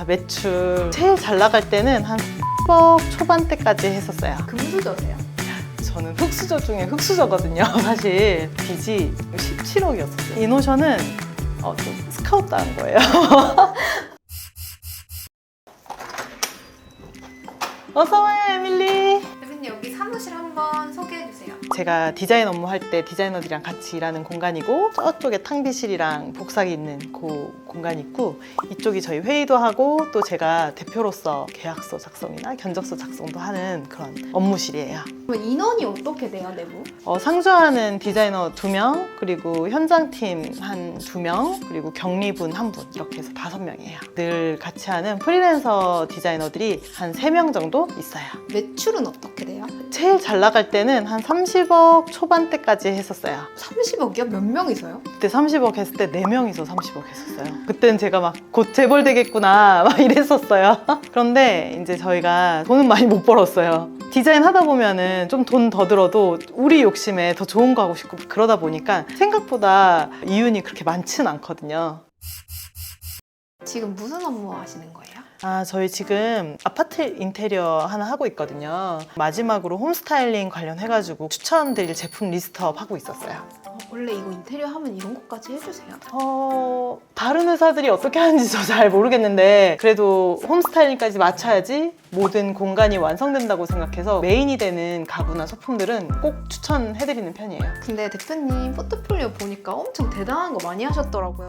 매출 제일 잘 나갈 때는 한 10억 초반대까지 했었어요. 금수저세요? 저는 흑수저 중에 흑수저거든요. 사실 빚이 17억이었어요. 이노션은 좀 스카우트 당한 거예요. 어서 와요, 에밀리. 대표님 여기 사무실 한번 소개해 주세요. 제가 디자인 업무 할 때 디자이너들이랑 같이 일하는 공간이고, 저쪽에 탕비실이랑 복사기 있는 그 공간이 있고, 이쪽이 저희 회의도 하고 또 제가 대표로서 계약서 작성이나 견적서 작성도 하는 그런 업무실이에요. 그럼 인원이 어떻게 돼요, 내부? 상주하는 디자이너 2명, 그리고 현장팀 한 2명, 그리고 격리분 1분, 이렇게 해서 5명이에요. 늘 같이 하는 프리랜서 디자이너들이 한 3명 정도 있어요. 매출은 어떻게 돼요? 제일 잘 나갈 때는 한 30억 초반대까지 했었어요. 30억이요? 몇 명이서요? 그때 30억 했을 때 4명이서 30억 했었어요. 그때는 제가 막 곧 재벌 되겠구나 막 이랬었어요. 그런데 이제 저희가 돈은 많이 못 벌었어요. 디자인 하다 보면은 좀 돈 더 들어도 우리 욕심에 더 좋은 거 하고 싶고 그러다 보니까 생각보다 이윤이 그렇게 많지는 않거든요. 지금 무슨 업무 하시는 거예요? 저희 지금 아파트 인테리어 하나 하고 있거든요. 마지막으로 홈스타일링 관련해가지고 추천드릴 제품 리스트업 하고 있었어요. 원래 이거 인테리어 하면 이런 것까지 해주세요? 다른 회사들이 어떻게 하는지 저 잘 모르겠는데 그래도 홈스타일링까지 맞춰야지 모든 공간이 완성된다고 생각해서 메인이 되는 가구나 소품들은 꼭 추천해드리는 편이에요. 근데 대표님 포트폴리오 보니까 엄청 대단한 거 많이 하셨더라고요.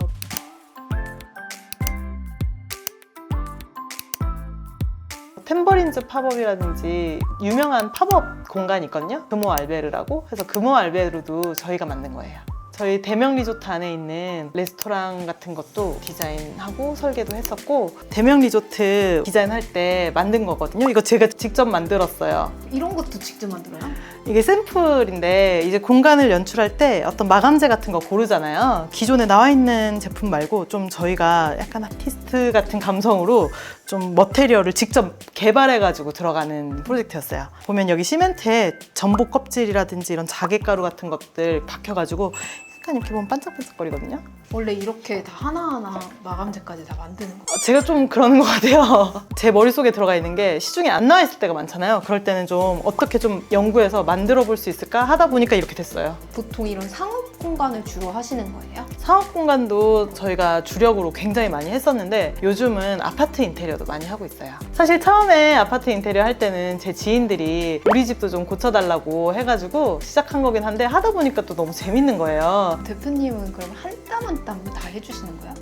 템버린즈 팝업이라든지 유명한 팝업 공간이 있거든요. 금호 알베르라고 해서 금호 알베르도 저희가 만든 거예요. 저희 대명 리조트 안에 있는 레스토랑 같은 것도 디자인하고 설계도 했었고, 대명 리조트 디자인할 때 만든 거거든요. 이거 제가 직접 만들었어요. 이런 것도 직접 만들어요? 이게 샘플인데 이제 공간을 연출할 때 어떤 마감재 같은 거 고르잖아요. 기존에 나와 있는 제품 말고 좀 저희가 약간 아티스트 같은 감성으로 좀 머테리얼을 직접 개발해가지고 들어가는 프로젝트였어요. 보면 여기 시멘트에 전복 껍질이라든지 이런 자개가루 같은 것들 박혀가지고 약간 이렇게 보면 반짝반짝거리거든요. 원래 이렇게 다 하나하나 마감재까지 다 만드는 거. 제가 좀 그러는 것 같아요. 제 머릿속에 들어가 있는 게 시중에 안 나와 있을 때가 많잖아요. 그럴 때는 좀 어떻게 좀 연구해서 만들어 볼 수 있을까 하다 보니까 이렇게 됐어요. 보통 이런 상업 공간을 주로 하시는 거예요? 상업 공간도 저희가 주력으로 굉장히 많이 했었는데 요즘은 아파트 인테리어도 많이 하고 있어요. 사실 처음에 아파트 인테리어 할 때는 제 지인들이 우리 집도 좀 고쳐달라고 해가지고 시작한 거긴 한데 하다 보니까 또 너무 재밌는 거예요. 대표님은 그럼 한 땀 한 땀 다 해주시는 거예요?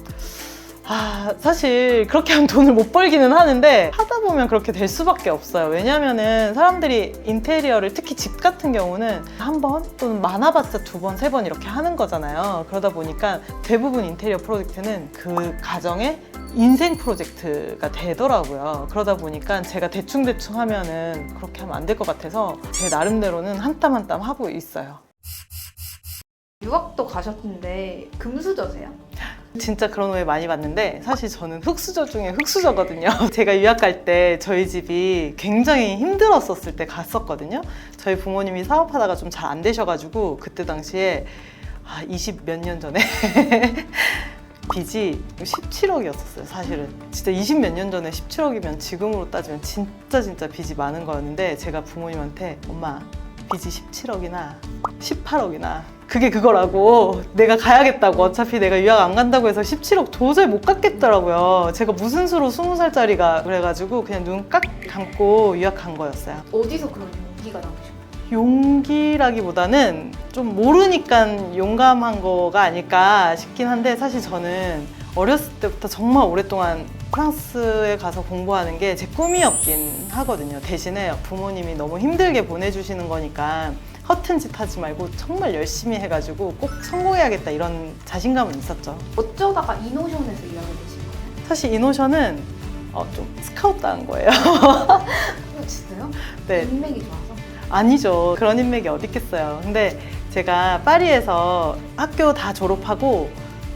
사실 그렇게 하면 돈을 못 벌기는 하는데 하다 보면 그렇게 될 수밖에 없어요. 왜냐면은 사람들이 인테리어를 특히 집 같은 경우는 한 번 또는 많아봤자 2번, 3번 이렇게 하는 거잖아요. 그러다 보니까 대부분 인테리어 프로젝트는 그 가정의 인생 프로젝트가 되더라고요. 그러다 보니까 제가 대충대충 하면은 그렇게 하면 안 될 것 같아서 제 나름대로는 한 땀 한 땀 하고 있어요. 유학도 가셨는데 금수저세요? 진짜 그런 오해 많이 받는데 사실 저는 흑수저 중에 흑수저거든요. 제가 유학 갈 때 저희 집이 굉장히 힘들었었을 때 갔었거든요. 저희 부모님이 사업하다가 좀 잘 안 되셔가지고 그때 당시에 20 몇 년 전에 빚이 17억이었었어요. 사실은 진짜 20 몇 년 전에 17억이면 지금으로 따지면 진짜 빚이 많은 거였는데 제가 부모님한테 엄마 빚이 17억이나 18억이나 그게 그거라고, 내가 가야겠다고, 어차피 내가 유학 안 간다고 해서 17억 도저히 못 갚겠더라고요. 제가 무슨 수로 20살짜리가 그래가지고 그냥 눈 깍 감고 유학 간 거였어요. 어디서 그런 용기가 나오신 거예요? 용기라기보다는 좀 모르니까 용감한 거가 아닐까 싶긴 한데, 사실 저는 어렸을 때부터 정말 오랫동안 프랑스에 가서 공부하는 게 제 꿈이었긴 하거든요. 대신에 부모님이 너무 힘들게 보내주시는 거니까 허튼 짓 하지 말고 정말 열심히 해가지고 꼭 성공해야겠다 이런 자신감은 있었죠. 어쩌다가 이노션에서 일하게 되신 거예요? 사실 이노션은 좀 스카우트 당한 거예요. 진짜요? 네. 인맥이 좋아서? 아니죠. 그런 인맥이 어디 있겠어요. 근데 제가 파리에서 학교 다 졸업하고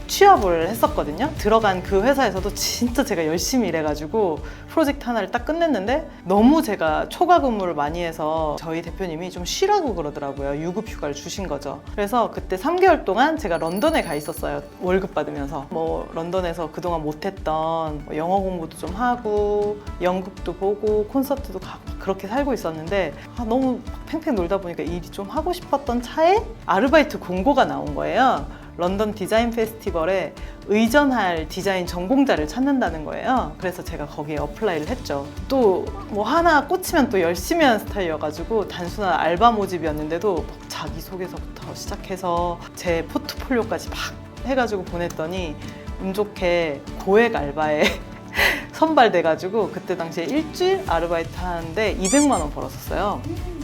취업을 했었거든요. 들어간 그 회사에서도 진짜 제가 열심히 일해가지고 프로젝트 하나를 딱 끝냈는데 너무 제가 초과 근무를 많이 해서 저희 대표님이 좀 쉬라고 그러더라고요. 유급 휴가를 주신 거죠. 그래서 그때 3개월 동안 제가 런던에 가 있었어요. 월급 받으면서. 뭐 런던에서 그동안 못했던 뭐 영어 공부도 좀 하고 연극도 보고 콘서트도 가고 그렇게 살고 있었는데 너무 팽팽 놀다 보니까 일이 좀 하고 싶었던 차에 아르바이트 공고가 나온 거예요. 런던 디자인 페스티벌에 의전할 디자인 전공자를 찾는다는 거예요. 그래서 제가 거기에 어플라이를 했죠. 또 뭐 하나 꽂히면 또 열심히 하는 스타일이어가지고 단순한 알바 모집이었는데도 막 자기소개서부터 시작해서 제 포트폴리오까지 막 해가지고 보냈더니 운 좋게 고액 알바에 선발돼가지고 그때 당시에 일주일 아르바이트 하는데 200만 원 벌었었어요.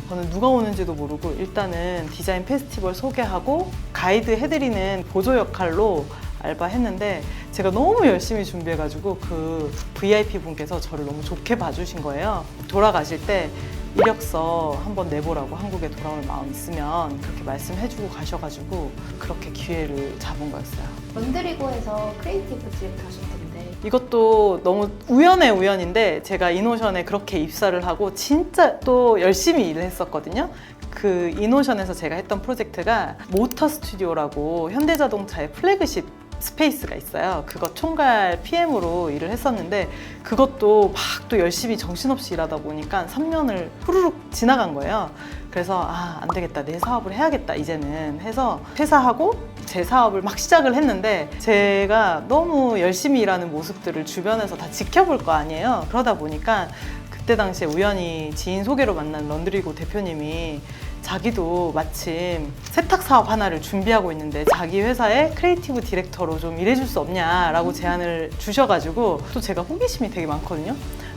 저는 누가 오는지도 모르고 일단은 디자인 페스티벌 소개하고 가이드 해드리는 보조 역할로 알바했는데 제가 너무 열심히 준비해가지고 그 VIP 분께서 저를 너무 좋게 봐주신 거예요. 돌아가실 때 이력서 한번 내보라고 한국에 돌아올 마음 있으면 그렇게 말씀해주고 가셔가지고 그렇게 기회를 잡은 거였어요. 런드리고에서 크리에이티브 디렉터 하셨던데 이것도 너무 우연의 우연인데 제가 이노션에 그렇게 입사를 하고 진짜 또 열심히 일을 했었거든요. 그 이노션에서 제가 했던 프로젝트가 모터 스튜디오라고 현대자동차의 플래그십 스페이스가 있어요. 그거 총괄 PM으로 일을 했었는데 그것도 막 또 열심히 정신없이 일하다 보니까 3년을 후루룩 지나간 거예요. 그래서 안 되겠다, 내 사업을 해야겠다 이제는 해서 퇴사하고 제 사업을 막 시작을 했는데 제가 너무 열심히 일하는 모습들을 주변에서 다 지켜볼 거 아니에요. 그러다 보니까 그때 당시에 우연히 지인 소개로 만난 런드리고 대표님이 자기도 마침 세탁 사업 하나를 준비하고 있는데 자기 회사에 크리에이티브 디렉터로 좀 일해줄 수 없냐라고 제안을 주셔가지고 또 제가 호기심이 되게 많거든요.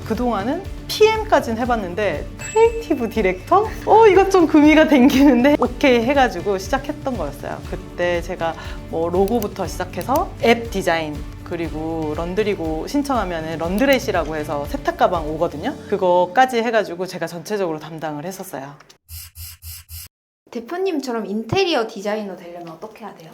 그동안은 PM까지는 해봤는데 크리에이티브 디렉터? 이것 좀 구미가 땡기는데 오케이 해가지고 시작했던 거였어요. 그때 제가 뭐 로고부터 시작해서 앱 디자인 그리고 런드리고 신청하면 런드렛이라고 해서 세탁 가방 오거든요. 그거까지 해가지고 제가 전체적으로 담당을 했었어요. 대표님처럼 인테리어 디자이너 되려면 어떻게 해야 돼요?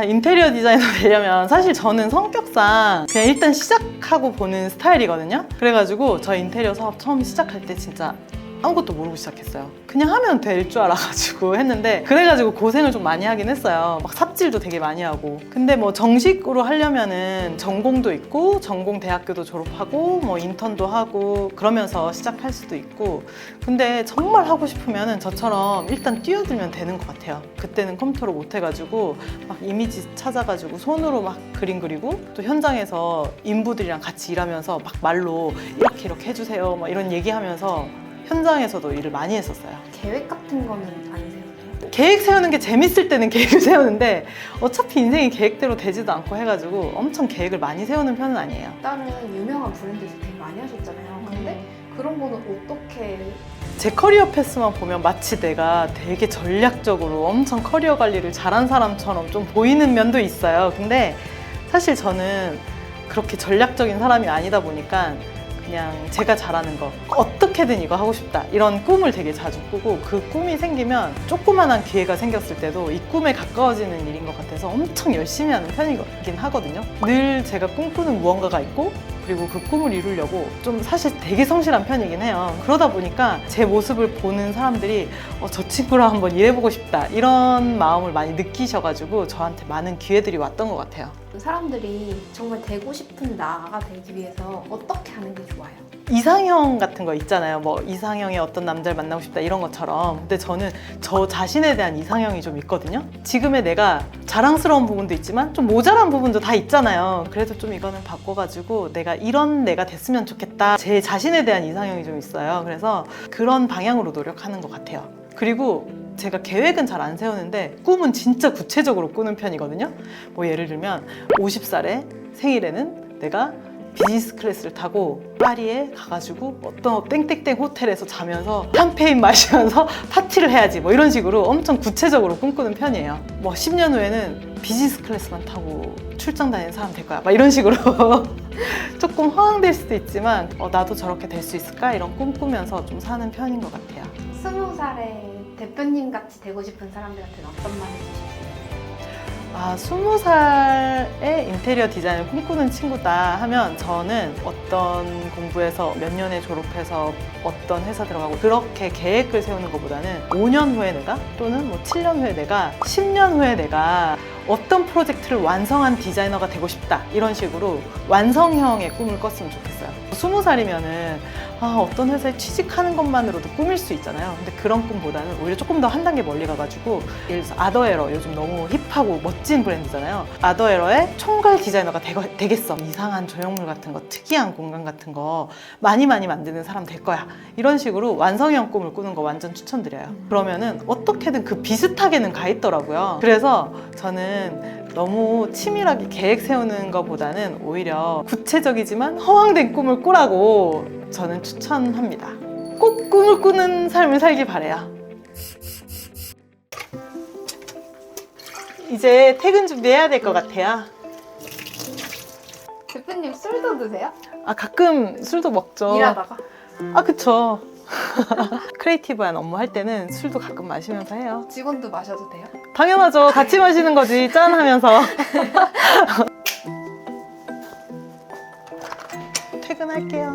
인테리어 디자이너 되려면 사실 저는 성격상 그냥 일단 시작하고 보는 스타일이거든요. 그래가지고 저 인테리어 사업 처음 시작할 때 진짜 아무것도 모르고 시작했어요. 그냥 하면 될 줄 알아가지고 했는데 그래가지고 고생을 좀 많이 하긴 했어요. 막 삽질도 되게 많이 하고. 근데 뭐 정식으로 하려면은 전공도 있고 전공 대학교도 졸업하고 뭐 인턴도 하고 그러면서 시작할 수도 있고 근데 정말 하고 싶으면은 저처럼 일단 뛰어들면 되는 것 같아요. 그때는 컴퓨터로 못 해가지고 막 이미지 찾아가지고 손으로 막 그림 그리고 또 현장에서 인부들이랑 같이 일하면서 막 말로 이렇게 해주세요 막 이런 얘기하면서 현장에서도 일을 많이 했었어요. 계획 같은 거는 안 세우세요? 계획 세우는 게 재밌을 때는 계획을 세우는데 어차피 인생이 계획대로 되지도 않고 해가지고 엄청 계획을 많이 세우는 편은 아니에요. 다른 유명한 브랜드에서 되게 많이 하셨잖아요. 근데 그런 거는 어떻게 제 커리어 패스만 보면 마치 내가 되게 전략적으로 엄청 커리어 관리를 잘한 사람처럼 좀 보이는 면도 있어요. 근데 사실 저는 그렇게 전략적인 사람이 아니다 보니까 그냥 제가 잘하는 거 어떻게든 이거 하고 싶다 이런 꿈을 되게 자주 꾸고 그 꿈이 생기면 조그만한 기회가 생겼을 때도 이 꿈에 가까워지는 일인 것 같아서 엄청 열심히 하는 편이긴 하거든요. 늘 제가 꿈꾸는 무언가가 있고 그리고 그 꿈을 이루려고 좀 사실 되게 성실한 편이긴 해요. 그러다 보니까 제 모습을 보는 사람들이 저 친구랑 한번 일해보고 싶다 이런 마음을 많이 느끼셔가지고 저한테 많은 기회들이 왔던 것 같아요. 사람들이 정말 되고 싶은 나가 되기 위해서 어떻게 하는 게 좋아요? 이상형 같은 거 있잖아요. 뭐 이상형의 어떤 남자를 만나고 싶다 이런 것처럼. 근데 저는 저 자신에 대한 이상형이 좀 있거든요. 지금의 내가 자랑스러운 부분도 있지만 좀 모자란 부분도 다 있잖아요. 그래도 좀 이거는 바꿔가지고 내가 이런 내가 됐으면 좋겠다. 제 자신에 대한 이상형이 좀 있어요. 그래서 그런 방향으로 노력하는 것 같아요. 그리고 제가 계획은 잘 안 세우는데 꿈은 진짜 구체적으로 꾸는 편이거든요. 뭐 예를 들면 50살에 생일에는 내가 비즈니스 클래스를 타고 파리에 가가지고 어떤 땡땡땡 호텔에서 자면서 샴페인 마시면서 파티를 해야지 뭐 이런 식으로 엄청 구체적으로 꿈꾸는 편이에요. 뭐 10년 후에는 비즈니스 클래스만 타고 출장 다니는 사람 될 거야 막 이런 식으로 조금 허황될 수도 있지만 나도 저렇게 될 수 있을까 이런 꿈 꾸면서 좀 사는 편인 것 같아요. 20살에 대표님 같이 되고 싶은 사람들한테는 어떤 말 해주셨어요? 아, 20살의 인테리어 디자인을 꿈꾸는 친구다 하면 저는 어떤 공부해서 몇 년에 졸업해서 어떤 회사 들어가고 그렇게 계획을 세우는 것보다는 5년 후에 내가 또는 뭐 7년 후에 내가 10년 후에 내가 어떤 프로젝트를 완성한 디자이너가 되고 싶다 이런 식으로 완성형의 꿈을 꿨으면 좋겠어요. 20살이면은 어떤 회사에 취직하는 것만으로도 꿈일 수 있잖아요. 근데 그런 꿈보다는 오히려 조금 더 한 단계 멀리 가가지고 예를 들어서 아더에러 요즘 너무 힙하고 멋진 브랜드잖아요. 아더에러의 총괄 디자이너가 되겠어. 이상한 조형물 같은 거, 특이한 공간 같은 거 많이 만드는 사람 될 거야. 이런 식으로 완성형 꿈을 꾸는 거 완전 추천드려요. 그러면은 어떻게든 그 비슷하게는 가 있더라고요. 그래서 저는 너무 치밀하게 계획 세우는 것보다는 오히려 구체적이지만 허황된 꿈을 꾸라고 저는 추천합니다. 꼭 꿈을 꾸는 삶을 살길 바래요. 이제 퇴근 준비해야 될 것 같아요. 대표님 술도 드세요? 가끔 술도 먹죠. 일하다가? 그쵸. 크리에이티브한 업무 할 때는 술도 가끔 마시면서 해요. 직원도 마셔도 돼요? 당연하죠. 같이 마시는 거지. 짠 하면서. 퇴근할게요.